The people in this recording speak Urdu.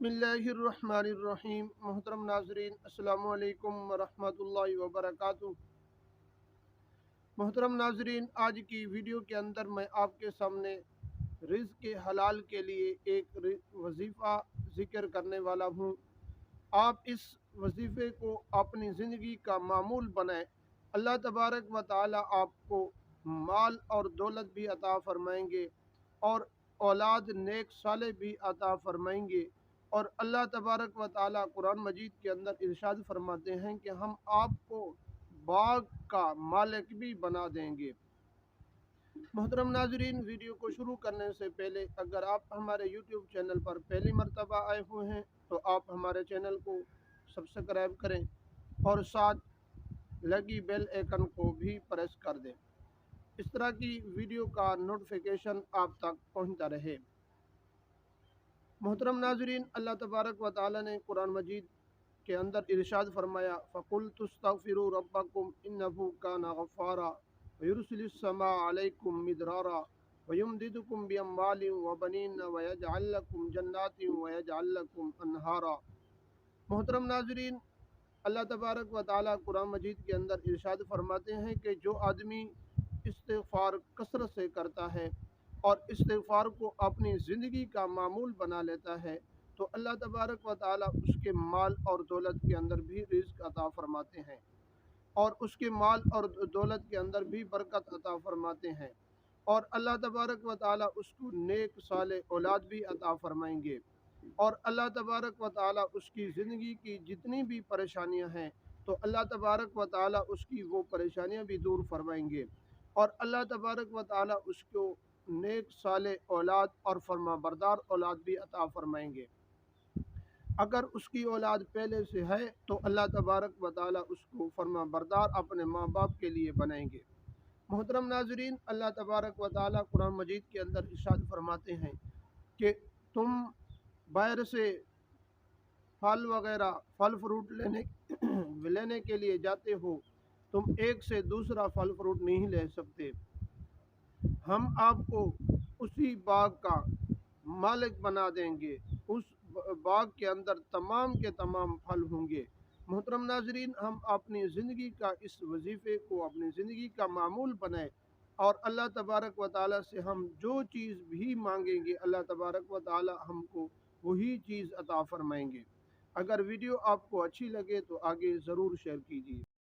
بسم اللہ الرحمن الرحیم۔ محترم ناظرین، السلام علیکم ورحمۃ اللہ وبرکاتہ۔ محترم ناظرین، آج کی ویڈیو کے اندر میں آپ کے سامنے رزق حلال کے لیے ایک وظیفہ ذکر کرنے والا ہوں۔ آپ اس وظیفے کو اپنی زندگی کا معمول بنائیں، اللہ تبارک و تعالی آپ کو مال اور دولت بھی عطا فرمائیں گے اور اولاد نیک صالح بھی عطا فرمائیں گے۔ اور اللہ تبارک و تعالی قرآن مجید کے اندر ارشاد فرماتے ہیں کہ ہم آپ کو باغ کا مالک بھی بنا دیں گے۔ محترم ناظرین، ویڈیو کو شروع کرنے سے پہلے اگر آپ ہمارے یوٹیوب چینل پر پہلی مرتبہ آئے ہوئے ہیں تو آپ ہمارے چینل کو سبسکرائب کریں اور ساتھ لگی بیل آئیکن کو بھی پریس کر دیں، اس طرح کی ویڈیو کا نوٹیفیکیشن آپ تک پہنچتا رہے۔ محترم ناظرین، اللہ تبارک و تعالی نے قرآن مجید کے اندر ارشاد فرمایا، فَقُلْتُ اسْتَغْفِرُوا رَبَّكُمْ إِنَّهُ كَانَ غَفَّارًا وَيُرْسِلِ السَّمَاءَ عَلَيْكُمْ مِدْرَارًا وَيُمْدِدْكُمْ بِأَمْوَالٍ وَبَنِينَ وَيَجْعَلْ لَكُمْ جَنَّاتٍ وَيَجْعَلْ لَكُمْ أَنْهَارًا۔ محترم ناظرین، اللہ تبارک و تعالی قرآن مجید کے اندر ارشاد فرماتے ہیں کہ جو آدمی استغفار کثرت سے کرتا ہے اور استغفار کو اپنی زندگی کا معمول بنا لیتا ہے تو اللہ تبارک و تعالی اس کے مال اور دولت کے اندر بھی رزق عطا فرماتے ہیں اور اس کے مال اور دولت کے اندر بھی برکت عطا فرماتے ہیں، اور اللہ تبارک و تعالی اس کو نیک صالح اولاد بھی عطا فرمائیں گے، اور اللہ تبارک و تعالی اس کی زندگی کی جتنی بھی پریشانیاں ہیں تو اللہ تبارک و تعالی اس کی وہ پریشانیاں بھی دور فرمائیں گے، اور اللہ تبارک و تعالی اس کو نیک صالح اولاد اور فرما بردار اولاد بھی عطا فرمائیں گے۔ اگر اس کی اولاد پہلے سے ہے تو اللہ تبارک و تعالی اس کو فرما بردار اپنے ماں باپ کے لیے بنائیں گے۔ محترم ناظرین، اللہ تبارک و تعالی قرآن مجید کے اندر ارشاد فرماتے ہیں کہ تم باہر سے پھل وغیرہ پھل فروٹ لینے کے لیے جاتے ہو، تم ایک سے دوسرا پھل فروٹ نہیں لے سکتے، ہم آپ کو اسی باغ کا مالک بنا دیں گے، اس باغ کے اندر تمام کے تمام پھل ہوں گے۔ محترم ناظرین، ہم اپنی زندگی کا اس وظیفے کو اپنی زندگی کا معمول بنائیں اور اللہ تبارک و تعالی سے ہم جو چیز بھی مانگیں گے اللہ تبارک و تعالی ہم کو وہی چیز عطا فرمائیں گے۔ اگر ویڈیو آپ کو اچھی لگے تو آگے ضرور شیئر کیجیے۔